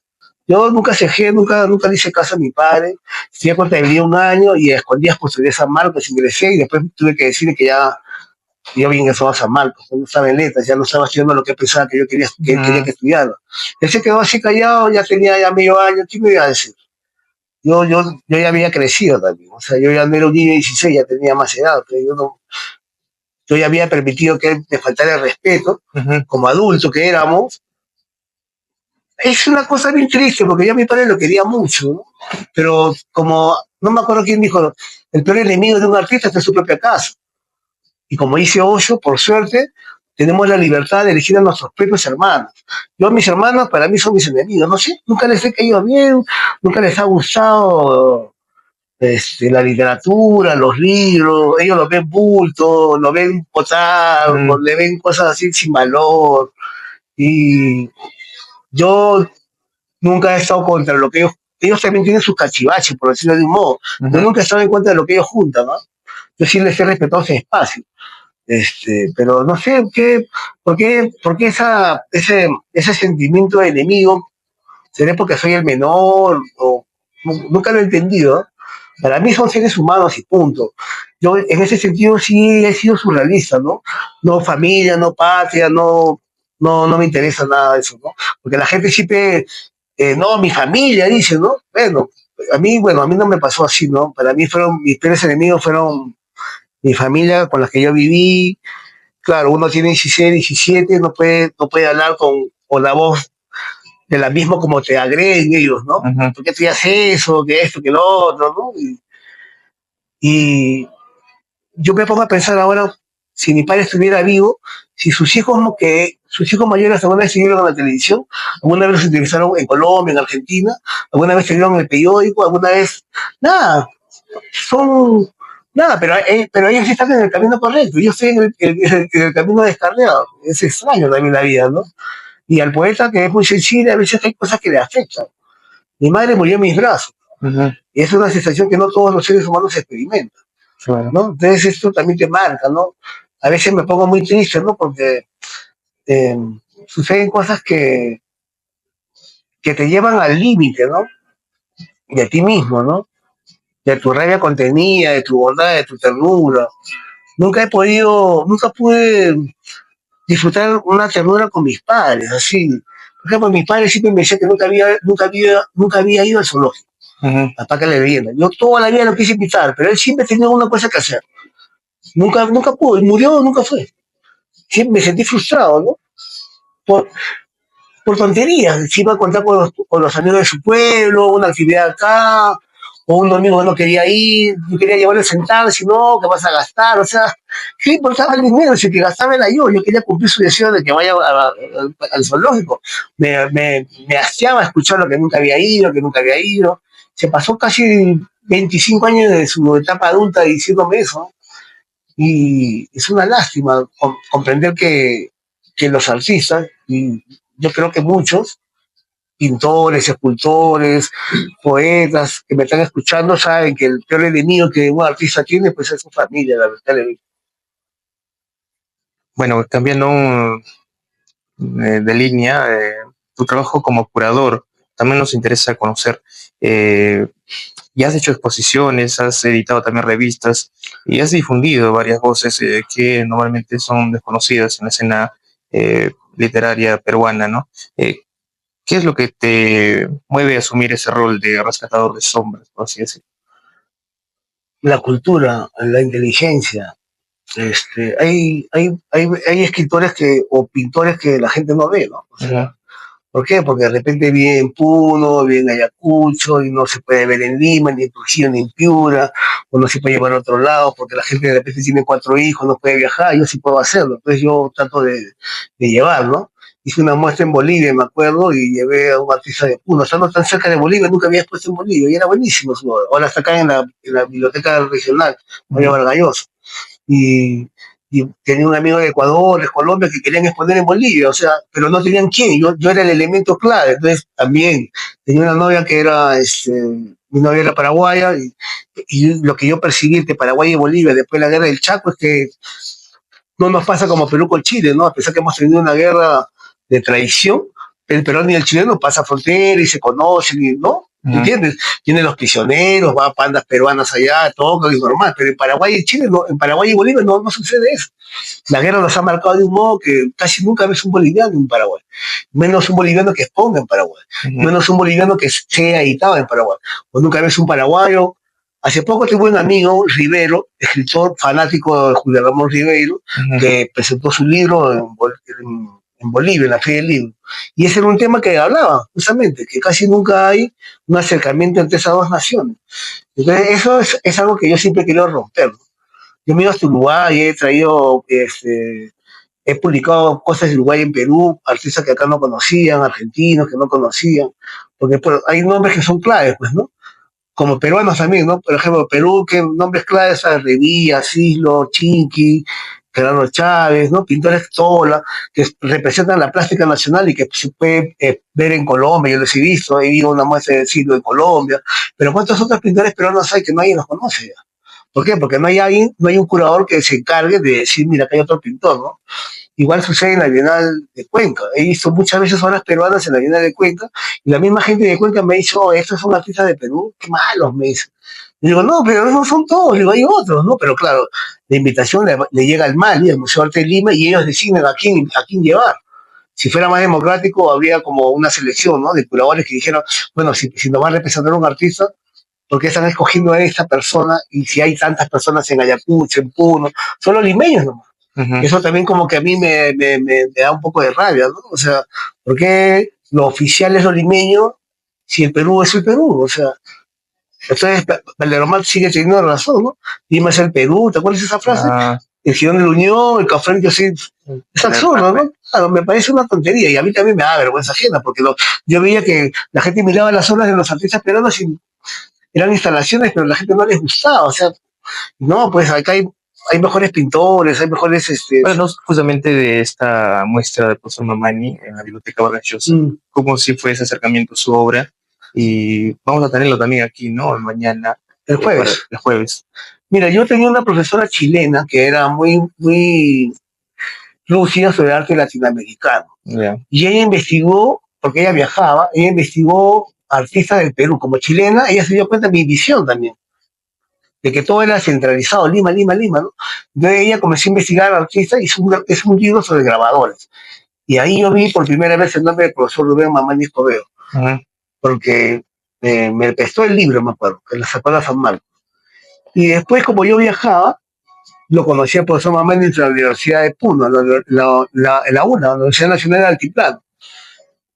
Yo nunca cejé, nunca le hice caso a mi padre. Estudié contabilidad un año y a escondidas estudié San Marcos, ingresé y después tuve que decirle que ya había ingresado a San Marcos, no estaba en letras, ya no estaba estudiando lo que pensaba que yo quería que estudiara. Él se quedó así callado, ya tenía ya medio año, ¿qué me iba a decir? Yo ya había crecido también, o sea, yo ya no era un niño de 16, ya tenía más edad, pero yo ya había permitido que él me faltara el respeto, como adulto que éramos. Es una cosa bien triste, porque yo a mi padre lo quería mucho, ¿no? Pero como, no me acuerdo quién dijo, el peor enemigo de un artista está en su propia casa. Y como dice Osho, por suerte, tenemos la libertad de elegir a nuestros propios hermanos. Yo, mis hermanos, para mí son mis enemigos, no sé, nunca les he caído bien, nunca les ha gustado la literatura, los libros, ellos lo ven bulto, lo ven potar, le ven cosas así sin valor. Y yo nunca he estado contra lo que ellos también tienen sus cachivaches, por decirlo de un modo. Yo nunca he estado en contra de lo que ellos juntan, ¿no? Yo sí les he respetado ese espacio. Pero no sé por qué ese sentimiento de enemigo. ¿Será porque soy el menor? Nunca lo he entendido, ¿no? Para mí son seres humanos y punto. Yo en ese sentido sí he sido surrealista, ¿no? No familia, no patria, no no me interesa nada de eso, ¿no? Porque la gente siempre, no, mi familia, dice, ¿no? Bueno, a mí no me pasó así, ¿no? Para mí mis peores enemigos fueron mi familia con la que yo viví. Claro, uno tiene 16, 17, no puede hablar con la voz de la misma como te agreden ellos, ¿no? Ujú. ¿Por qué tú haces eso, que esto, que lo otro, ¿no? Y yo me pongo a pensar ahora, si mi padre estuviera vivo, si sus hijos mayores alguna vez se vieron en la televisión, alguna vez los entrevistaron en Colombia, en Argentina, alguna vez se vieron en el periódico, alguna vez, nada, son, nada, pero ellos sí están en el camino correcto, yo estoy en el camino descarriado, es extraño también la vida, ¿no? Y al poeta, que es muy sensible, a veces hay cosas que le afectan. Mi madre murió en mis brazos, Ujú. y es una sensación que no todos los seres humanos experimentan, Claro. ¿no? Entonces esto también te marca, ¿no? A veces me pongo muy triste, ¿no? Porque eh, suceden cosas que te llevan al límite, ¿no? De ti mismo, ¿no? De tu rabia contenida, de tu bondad, de tu ternura. Nunca pude disfrutar una ternura con mis padres, así. Por ejemplo, mis padres siempre me decían que nunca había ido al zoológico, Ujú. hasta que le vivienda. Yo toda la vida lo quise invitar, pero él siempre tenía una cosa que hacer. Nunca pudo, murió, nunca fue. Siempre me sentí frustrado, ¿no? Por, por tonterías. Si iba a contar con los amigos de su pueblo, una actividad acá, o un domingo que no quería ir, yo quería llevarle a sentar, si no, que vas a gastar, o sea, ¿qué le importaba el dinero? Si el que gastaba era yo quería cumplir su deseo de que vaya al zoológico. Me hastiaba escuchar lo que nunca había ido, Se pasó casi 25 años de su etapa adulta diciéndome eso, y es una lástima comprender que los artistas, y yo creo que muchos, pintores, escultores, poetas que me están escuchando, saben que el peor enemigo que un artista tiene, pues es su familia, lamentablemente. Bueno, cambiando de línea, tu trabajo como curador, también nos interesa conocer. eh, y has hecho exposiciones, has editado también revistas y has difundido varias voces que normalmente son desconocidas en la escena literaria peruana, ¿no? Eh, ¿Qué es lo que te mueve a asumir ese rol de rescatador de sombras, por así decirlo? La cultura, la inteligencia, hay escritores o pintores que la gente no ve, ¿no? O Ujú. sea, ¿por qué? Porque de repente vive en Puno, vive en Ayacucho y no se puede ver en Lima, ni en Trujillo, ni en Piura, o no se puede llevar a otro lado porque la gente de repente tiene 4 hijos, no puede viajar, yo sí puedo hacerlo. Entonces yo trato de llevar, ¿no? Hice una muestra en Bolivia, me acuerdo, y llevé a un artista de Puno. Estando tan cerca de Bolivia, nunca había expuesto en Bolivia, y era buenísimo su obra. Ahora está acá en la biblioteca regional, Mario Ujú. Vargallosa. Y, y tenía un amigo de Ecuador, de Colombia, que querían exponer en Bolivia, o sea, pero no tenían quién, yo era el elemento clave. Entonces también tenía una novia que era, mi novia era paraguaya, y lo que yo percibí entre Paraguay y Bolivia después de la guerra del Chaco es que no nos pasa como Perú con Chile, ¿no? A pesar que hemos tenido una guerra de traición, el peruano y el chileno pasan frontera y se conocen, ¿no? Ujú. ¿Entiendes? Tienen los prisioneros, va pandas peruanas allá, todo es normal, pero en Paraguay y Chile, no, en Paraguay y Bolivia no sucede eso. La guerra nos ha marcado de un modo que casi nunca ves un boliviano en Paraguay, menos un boliviano que exponga en Paraguay, Ujú. menos un boliviano que sea editado en Paraguay, o nunca ves un paraguayo. Hace poco tuve un amigo, Rivero, escritor fanático de Julián Ramón Ribeiro, Ujú. que presentó su libro en Bolivia, en la Feria del Libro. Y ese era un tema que hablaba, justamente, que casi nunca hay un acercamiento entre esas dos naciones. Entonces, eso es algo que yo siempre he querido romper. Yo me he ido hasta Uruguay, he publicado cosas de Uruguay en Perú, artistas que acá no conocían, argentinos que no conocían, porque hay nombres que son claves, pues, ¿no? Como peruanos también, ¿no? Por ejemplo, Perú, que nombres claves a Revilla, Sislo, Chinqui, Gerardo Chávez, ¿no? Pintores Tola, que representan la plástica nacional y que se puede ver en Colombia, yo los he visto, he ido a una muestra de Sislo en Colombia, pero ¿cuántos otros pintores peruanos hay que nadie los conoce ya? ¿Por qué? Porque no hay un curador que se encargue de decir, mira, acá hay otro pintor, ¿no? Igual sucede en la Bienal de Cuenca. He visto muchas veces obras peruanas en la Bienal de Cuenca y la misma gente de Cuenca me ha dicho, oh, estos son artistas de Perú, qué malos, me dice. Y digo, no, pero no son todos, digo, hay otros, ¿no? Pero claro, la invitación le llega al MAL, al Museo de Arte de Lima, y ellos deciden a quién llevar. Si fuera más democrático, habría como una selección, ¿no? De curadores que dijeran, bueno, si nos va a representar un artista, ¿por qué están escogiendo a esta persona? Y si hay tantas personas en Ayacucho, en Puno, son los limeños nomás. Ujú. Eso también como que a mí me da un poco de rabia, ¿no? O sea, ¿por qué lo oficial es lo limeño si el Perú es el Perú? O sea, entonces Valderomar sigue teniendo razón, ¿no? Lima es el Perú, ¿te acuerdas de esa frase? Ah, El Girón de la Unión, el Café, yo sí, es absurdo, ¿no? Claro, me parece una tontería y a mí también me da vergüenza ajena porque yo veía que la gente miraba las obras de los artistas peruanos y eran instalaciones, pero a la gente no les gustaba, o sea, no, pues acá hay mejores pintores, hay mejores, bueno, justamente de esta muestra de profesor Mamani en la Biblioteca Vargas Llosa, mm, cómo sí fue ese acercamiento a su obra. Y vamos a tenerlo también aquí, ¿no? Mañana, el para jueves. el jueves. Mira, yo tenía una profesora chilena que era muy lúcida sobre arte latinoamericano. Ya. Y ella investigó, porque ella viajaba, ella investigó artistas del Perú. Como chilena, ella se dio cuenta de mi visión también, de que todo era centralizado, Lima, Lima, Lima, ¿no? Entonces ella comenzó a investigar artistas y hizo un libro sobre grabadores. Y ahí yo vi por primera vez el nombre del profesor Rubén Mamani Escobedo, Ujú. porque me prestó el libro, me acuerdo, que la sacó a San Marcos. Y después, como yo viajaba, lo conocí al profesor Mamani entre la Universidad de Puno, la UNA, la Universidad Nacional del Altiplano.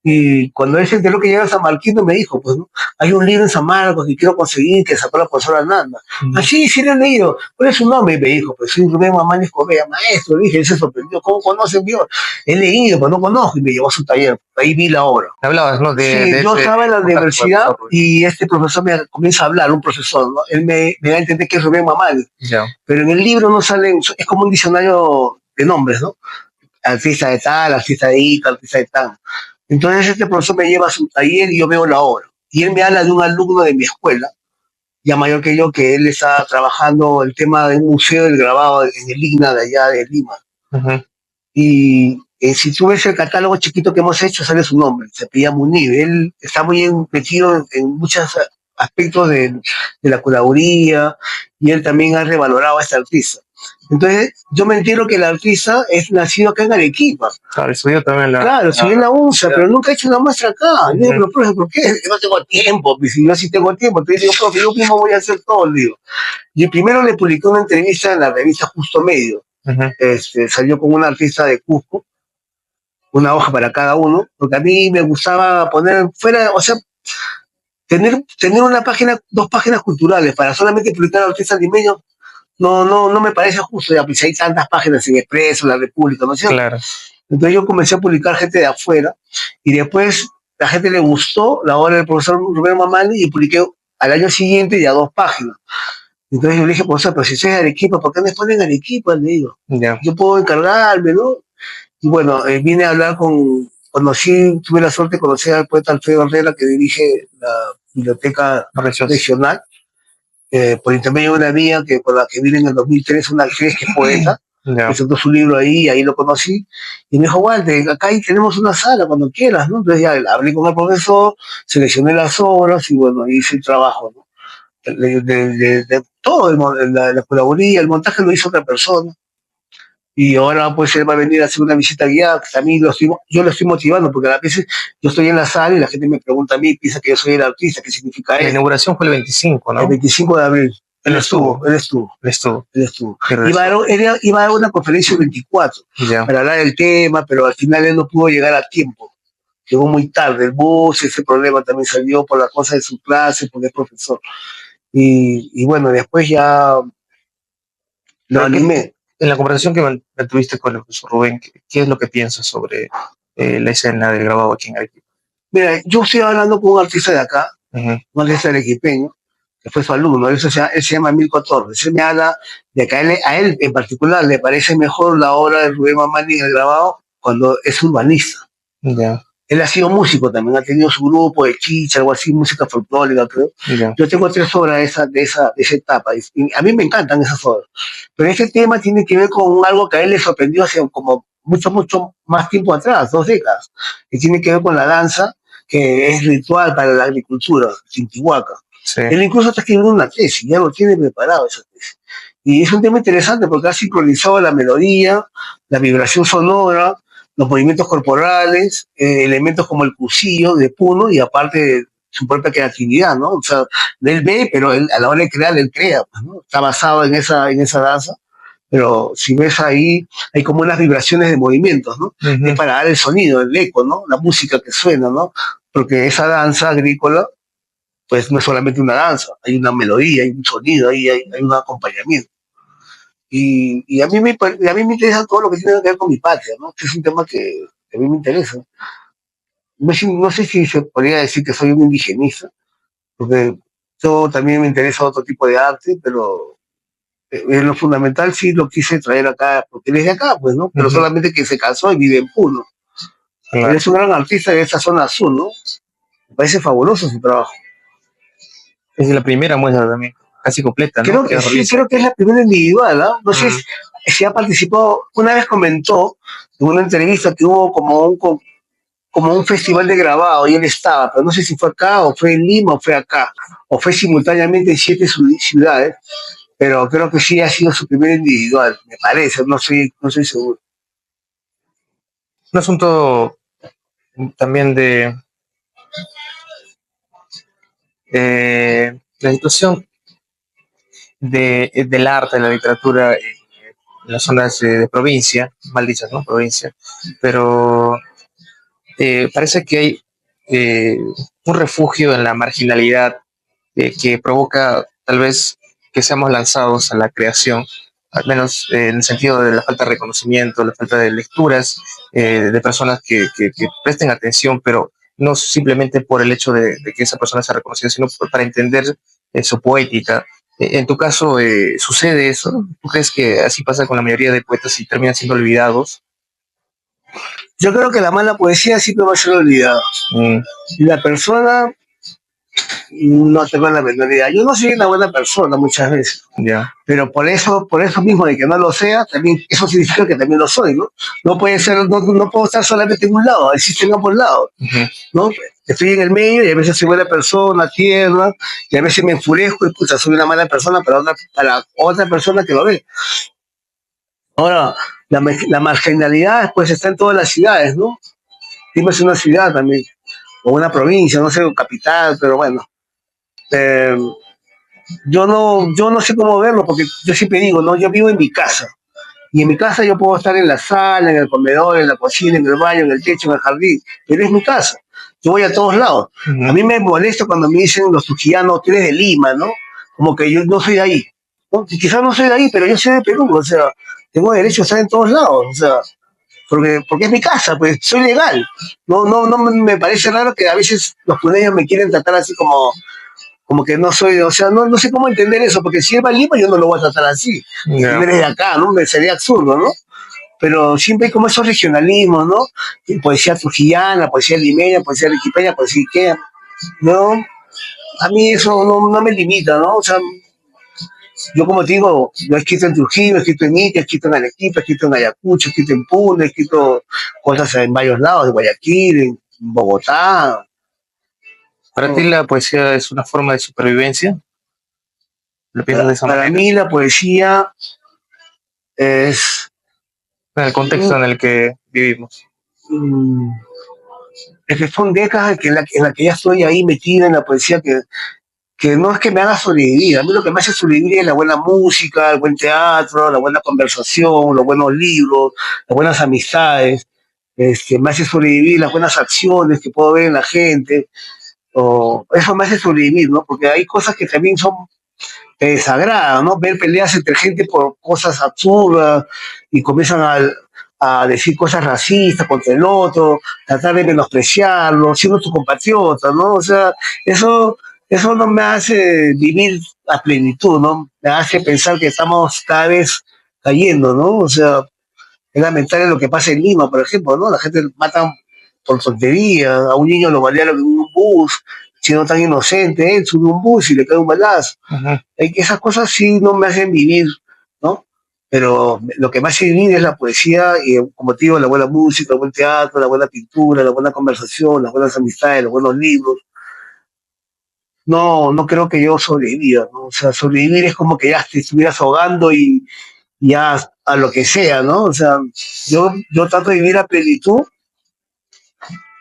Y cuando él se enteró que llegaba a San Marquino, me dijo, pues, ¿no? Hay un libro en San Marcos que quiero conseguir, que sacó la profesora Nanda. Ah, sí, lo he leído. ¿Cuál es su nombre? Y me dijo, pues soy Rubén Mamán Escobedo, maestro. Le dije, él se sorprendió, ¿cómo conoce Dios? He leído, pues no conozco. Y me llevó a su taller, ahí vi la obra. Hablabas, ¿no? Sí, De yo ese estaba en la contacto con el universidad profesor. y este profesor me comienza a hablar, un profesor, ¿no? Él me da a entender que es Rubén Mamán, Ya. pero en el libro no salen, es como un diccionario de nombres, ¿no? Artista de tal, artista de Ica, artista de tal. Entonces este profesor me lleva a su taller y yo veo la obra. Y él me habla de un alumno de mi escuela, ya mayor que yo, que él está trabajando el tema de un museo del grabado en el IGNA de allá de Lima. Ujú. Y si tú ves el catálogo chiquito que hemos hecho, sale su nombre, se apellida Munir. Él está muy metido en muchos aspectos de la curaduría y él también ha revalorado a este artista. Entonces, yo me entero que el artista es nacido acá en Arequipa. Claro, estudió también Claro, estudié en la UNSA, pero nunca he hecho una muestra acá. Yo digo, Ujú. pero profe, ¿por qué? Yo no tengo tiempo. Pues, si yo sí tengo tiempo, entonces digo, profe, yo mismo voy a hacer todo, digo. Y primero le publiqué una entrevista en la revista Justo Medio. Ujú. Salió con un artista de Cusco, una hoja para cada uno, porque a mí me gustaba poner fuera, o sea, tener una página, dos páginas culturales para solamente publicar artistas limeños, no me parece justo, ya, pues hay tantas páginas en Expreso, La República, ¿no es cierto? Claro. Entonces yo comencé a publicar gente de afuera y después la gente le gustó la obra del profesor Rubén Mamani y publiqué al año siguiente ya dos páginas. Entonces yo le dije, profesor, pero si soy de Arequipa, ¿por qué me ponen Arequipa? Le digo, Ya. yo puedo encargarme, ¿no? Y bueno, vine a hablar tuve la suerte de conocer al poeta Alfredo Herrera que dirige la Biblioteca Precioso. Regional, por intermedio de una amiga que, con la que vine en el 2003, una actriz que es poeta, Ya. presentó su libro ahí lo conocí, y me dijo, Walter, acá ahí tenemos una sala cuando quieras, ¿no? Entonces ya hablé con el profesor, seleccioné las obras y bueno, hice el trabajo, ¿no? De todo, la colaboría, el montaje lo hizo otra persona, y ahora pues él va a venir a hacer una visita guiada, que también yo lo estoy motivando, porque a veces yo estoy en la sala y la gente me pregunta a mí, piensa que yo soy el artista, ¿qué significa La eso? inauguración fue el 25, El ¿no? 25 de abril. Él estuvo. Él estuvo. Iba a dar una conferencia el 24 Ya. para hablar del tema, pero al final él no pudo llegar a tiempo. Llegó muy tarde, el bus, ese problema también salió por la cosa de su clase, porque es profesor. Y bueno, después ya lo Pero animé. en la conversación que mantuviste con el profesor Rubén, ¿qué es lo que piensas sobre la escena del grabado aquí en Arequipa? Mira, yo estoy hablando con un artista de acá, Ujú. un artista arequipeño, que fue su alumno, él se llama Milko Torres. Él me habla de que a él en particular le parece mejor la obra de Rubén Mamani en el grabado cuando es urbanista. Ya. Él ha sido músico también, ha tenido su grupo de chicha, algo así, música folclórica, creo. Ya. Yo tengo 3 obras de esa etapa, y a mí me encantan esas obras. Pero este tema tiene que ver con algo que a él le sorprendió hace como mucho más tiempo atrás, 2 décadas, que tiene que ver con la danza, que es ritual para la agricultura, Chintihuaca. Sí. Él incluso está escribiendo una tesis, ya lo tiene preparado esa tesis. Y es un tema interesante porque ha sincronizado la melodía, la vibración sonora, los movimientos corporales, elementos como el cuchillo de Puno y aparte su propia creatividad, ¿no? O sea, él ve, pero él, a la hora de crear, él crea, pues, ¿no? Está basado en esa danza, pero si ves ahí, hay como unas vibraciones de movimientos, ¿no? Es para dar el sonido, el eco, ¿no? La música que suena, ¿no? Porque esa danza agrícola, pues no es solamente una danza, hay una melodía, hay un sonido, hay un acompañamiento. A mí me interesa todo lo que tiene que ver con mi patria, ¿no? Es un tema que a mí me interesa. No sé si se podría decir que soy un indigenista, porque yo también me interesa otro tipo de arte, pero en lo fundamental sí lo quise traer acá, porque él es de acá, pues, ¿no? Pero solamente que se casó y vive en Puno. Él es un gran artista de esa zona azul, ¿no? Me parece fabuloso su trabajo. Es la primera muestra también, casi completa, ¿no? Creo que sí, creo que es la primera individual, ¿no? No sé si ha participado, una vez comentó en una entrevista que hubo como un festival de grabado y él estaba, pero no sé si fue acá o fue en Lima o fue acá, o fue simultáneamente en 7 ciudades, pero creo que sí ha sido su primer individual, me parece, no soy seguro. Un asunto también de la situación del arte, de la literatura en las zonas de provincia, mal dichas, ¿no? Provincia, pero parece que hay un refugio en la marginalidad que provoca tal vez que seamos lanzados a la creación, al menos en el sentido de la falta de reconocimiento, la falta de lecturas de personas que presten atención, pero no simplemente por el hecho de que esa persona sea reconocida, sino para entender su poética. En tu caso, ¿sucede eso? ¿Tú crees que así pasa con la mayoría de poetas y terminan siendo olvidados? Yo creo que la mala poesía siempre va a ser olvidada. Mm, Y la persona, no tengo la menor idea. Yo no soy una buena persona muchas veces, ya. pero por eso mismo de que no lo sea, también eso significa que también lo soy, ¿no? No puede ser, no puedo estar solamente en un lado, existen ambos lados, ¿no? Estoy en el medio y a veces soy buena persona, tierna, y a veces me enfurezco y puta, soy una mala persona para otra persona que lo ve. Ahora, la marginalidad pues está en todas las ciudades, ¿no? Lima es una ciudad también, o una provincia, no sé, o capital, pero bueno. Eh, yo no sé cómo verlo, porque yo siempre digo, no, yo vivo en mi casa. Y en mi casa yo puedo estar en la sala, en el comedor, en la cocina, en el baño, en el techo, en el jardín, pero es mi casa. Yo voy a todos lados. A mí me molesta cuando me dicen los trujillanos, tú eres de Lima, ¿no? Como que yo no soy de ahí. ¿No? Y quizás no soy de ahí, pero yo soy de Perú, o sea, tengo derecho a estar en todos lados, o sea, porque es mi casa, pues soy legal. No me parece raro que a veces los puneños me quieren tratar así como que no soy, o sea, no sé cómo entender eso, porque si él va a Lima yo no lo voy a tratar así. Yeah. No eres de acá, ¿no? Me sería absurdo, ¿no? Pero siempre hay como esos regionalismos, ¿no? Poesía trujillana, poesía limeña, poesía arequipeña, poesía iquea, ¿no? A mí eso no me limita, ¿no? O sea, yo como te digo, yo he escrito en Trujillo, he escrito en Ica, he escrito en Arequipa, he escrito en Ayacucho, he escrito en Puno, he escrito cosas en varios lados, en Guayaquil, en Bogotá. ¿Para ti la poesía es una forma de supervivencia? ¿Lo piensas de esa manera? Para mí la poesía es... En el contexto en el que vivimos. Es que son décadas en la que ya estoy ahí metida en la poesía que no es que me haga sobrevivir. A mí lo que me hace sobrevivir es la buena música, el buen teatro, la buena conversación, los buenos libros, las buenas amistades. Me hace sobrevivir las buenas acciones que puedo ver en la gente. Eso me hace sobrevivir, ¿no? Porque hay cosas que también son te desagrada, ¿no? Ver peleas entre gente por cosas absurdas y comienzan a decir cosas racistas contra el otro, tratar de menospreciarlo, siendo tu compatriota, ¿no? O sea, eso no me hace vivir a plenitud, ¿no? Me hace pensar que estamos cada vez cayendo, ¿no? O sea, es lamentable lo que pasa en Lima, por ejemplo, ¿no? La gente mata por tontería, a un niño lo balearon en un bus, siendo tan inocente, él sube un bus y le cae un balazo. Esas cosas sí no me hacen vivir, ¿no? Pero lo que me hace vivir es la poesía y, como te digo, la buena música, el buen teatro, la buena pintura, la buena conversación, las buenas amistades, los buenos libros. No creo que yo sobreviva, ¿no? O sea, sobrevivir es como que ya te estuvieras ahogando y ya a lo que sea, ¿no? O sea, yo trato de vivir a plenitud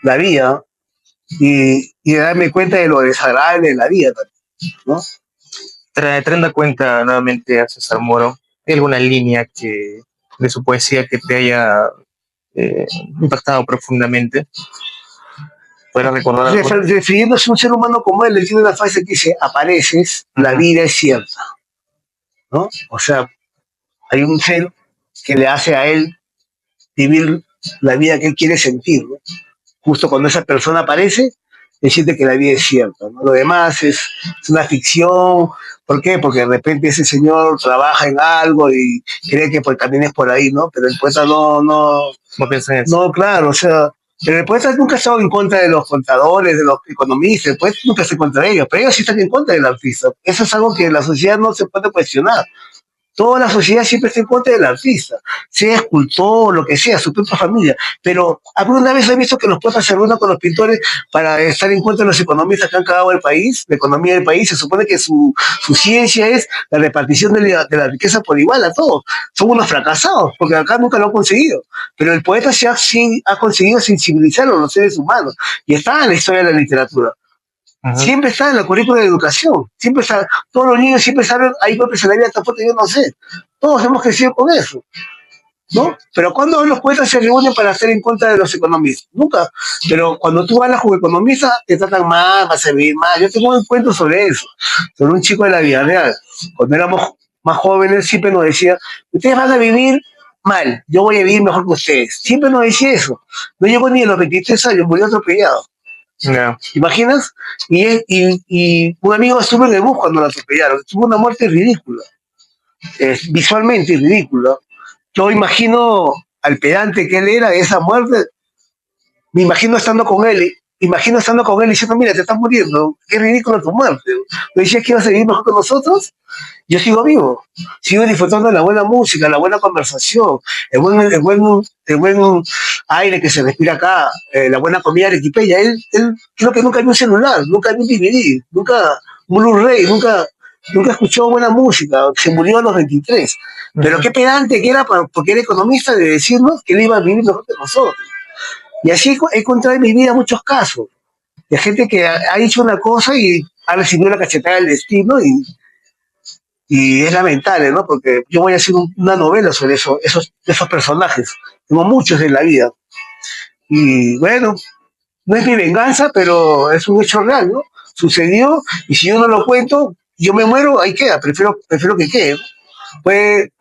la vida y de darme cuenta de lo desagradable de la vida, ¿no? Trayendo a cuenta nuevamente a César Moro, ¿hay alguna línea de su poesía que te haya eh, impactado profundamente? ¿Puedes recordar alguna? Refiriéndose a un ser humano como él tiene una frase que dice, apareces, la vida es cierta, ¿no? O sea, hay un ser que le hace a él vivir la vida que él quiere sentir, ¿no? Justo cuando esa persona aparece, él siente que la vida es cierta, ¿no? Lo demás es una ficción. ¿Por qué? Porque de repente ese señor trabaja en algo y cree que también es por ahí, ¿no? Pero el poeta No pienso en eso. no, claro, o sea, pero el poeta nunca ha estado en contra de los contadores, de los economistas, el poeta nunca está en contra de ellos, pero ellos sí están en contra del artista. Eso es algo que la sociedad no se puede cuestionar. Toda la sociedad siempre está en contra del artista, sea escultor, lo que sea, su propia familia. Pero alguna vez he visto que los poetas se reúnen con los pintores para estar en contra de los economistas que han cagado el país, la economía del país. Se supone que su ciencia es la repartición de la riqueza por igual a todos. Son unos fracasados, porque acá nunca lo han conseguido. Pero el poeta sí ha conseguido sensibilizar a los seres humanos y está en la historia de la literatura. Siempre está en la currícula de educación, siempre está, todos los niños siempre saben, ahí golpes en la vida tampoco yo no sé, todos hemos crecido con eso, ¿no? Pero cuando los poetas se reúnen para hacer en contra de los economistas, nunca. Pero cuando tú hablas con economistas, te tratan mal, vas a vivir mal. Yo tengo un cuento sobre eso, sobre un chico de la vida real. Cuando éramos más jóvenes, siempre nos decía, ustedes van a vivir mal, yo voy a vivir mejor que ustedes. Siempre nos decía eso. No llegó ni a los 23 años, murió atropellado. Yeah. ¿Imaginas? Y un amigo estuvo en el bus cuando lo atropellaron. Tuvo una muerte ridícula, visualmente ridícula. Yo imagino al pedante que él era de esa muerte, me imagino estando con él diciendo, mira, te estás muriendo, qué ridículo tu muerte. ¿Me decías que ibas a vivir mejor que nosotros? Yo sigo vivo, sigo disfrutando de la buena música, la buena conversación, el buen aire que se respira acá, la buena comida arequipeña. Él creo que nunca vio un celular, nunca vio un DVD, nunca un Blu-ray, nunca escuchó buena música, se murió a los 23. Pero qué pedante que era, porque era economista, de decirnos que él iba a vivir mejor que nosotros. Y así he encontrado en mi vida muchos casos de gente que ha hecho una cosa y ha recibido la cachetada del destino y es lamentable, ¿no? Porque yo voy a hacer una novela sobre esos personajes. Tengo muchos en la vida. Y bueno, no es mi venganza, pero es un hecho real, ¿no? Sucedió y si yo no lo cuento, yo me muero, ahí queda. Prefiero que quede, ¿no? Puede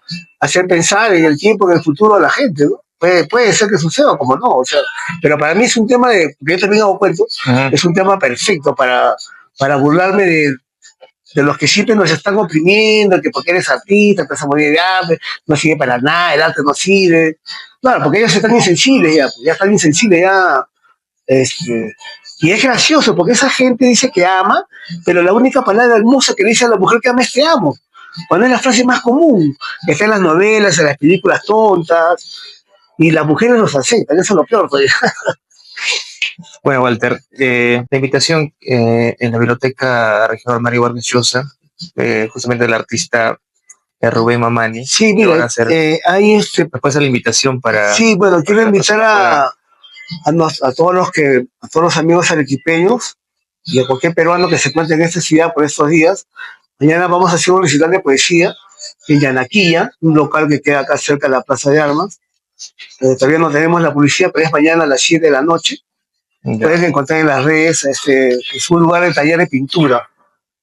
hacer pensar en el tiempo, en el futuro a la gente, ¿no? Puede ser que suceda, como no, o sea, pero para mí es un tema porque yo también hago cuentos, es un tema perfecto para burlarme de los que siempre nos están oprimiendo, que porque eres artista, te vas a morir de hambre, no sirve para nada, el arte no sirve. Claro, porque ellos están insensibles ya están insensibles ya. Este, y es gracioso, porque esa gente dice que ama, pero la única palabra hermosa que le dice a la mujer que ama es te amo. Cuando es la frase más común, que está en las novelas, en las películas tontas, y las mujeres los aceptan, eso es lo peor. Pues. Bueno, Walter, la invitación en la Biblioteca Regional Mario Vargas Llosa, justamente del artista Rubén Mamani. Sí, mira, hay después de la invitación para... Sí, bueno, quiero invitar a todos los amigos arequipeños y a cualquier peruano que se encuentre en esta ciudad por estos días. Mañana vamos a hacer un recital de poesía en Yanaquilla, un local que queda acá cerca de la Plaza de Armas. Todavía no tenemos la publicidad, pero es mañana a las 7 de la noche. Pueden encontrar en las redes, es un lugar de taller de pintura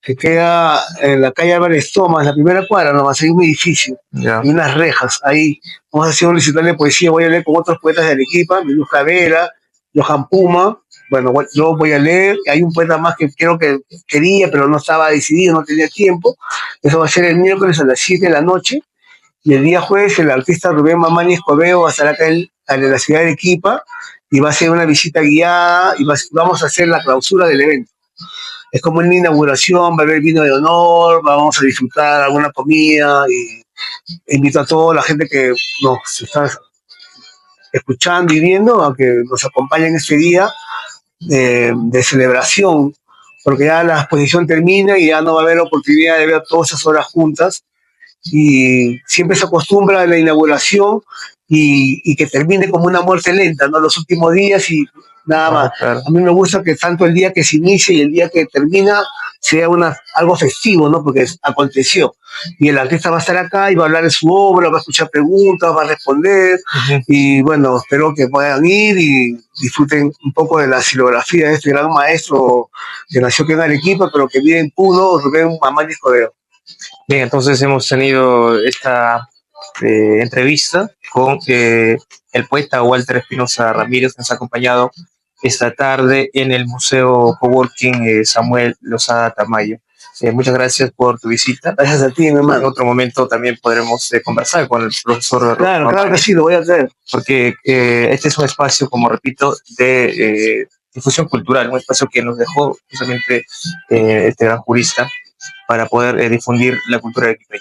que queda en la calle Álvarez Thomas, la primera cuadra, nomás hay un edificio y unas rejas. Ahí vamos a hacer un recital de poesía, voy a leer con otros poetas de Arequipa, Milú Javera, Johan Puma. Bueno, yo voy a leer, hay un poeta más que creo que quería, pero no estaba decidido, no tenía tiempo. Eso va a ser el miércoles a las 7 de la noche. Y el día jueves el artista Rubén Mamani Escobedo va a estar acá en la ciudad de Arequipa y va a hacer una visita guiada y vamos a hacer la clausura del evento. Es como una inauguración, va a haber vino de honor, vamos a disfrutar alguna comida y invito a toda la gente que nos está escuchando y viendo a que nos acompañen este día de celebración, porque ya la exposición termina y ya no va a haber oportunidad de ver todas esas horas juntas y siempre se acostumbra a la inauguración y que termine como una muerte lenta, ¿no? Los últimos días y nada más. Claro. A mí me gusta que tanto el día que se inicia y el día que termina sea algo festivo, ¿no? Porque aconteció. Y el artista va a estar acá y va a hablar de su obra, va a escuchar preguntas, va a responder. Y bueno, espero que puedan ir y disfruten un poco de la silografía de este gran maestro que nació aquí en Arequipa, pero que vive en Puno, Rubén Mamani Cordero. Bien, entonces hemos tenido esta entrevista con el poeta Walter Espinosa Ramírez, que nos ha acompañado esta tarde en el Museo Coworking Samuel Lozada Tamayo. Muchas gracias por tu visita. Gracias a ti, mi hermano. En otro momento también podremos conversar con el profesor. Claro, claro que sí, lo voy a hacer. Porque este es un espacio, como repito, de difusión cultural, un espacio que nos dejó justamente este gran jurista para poder difundir la cultura de Arequipa.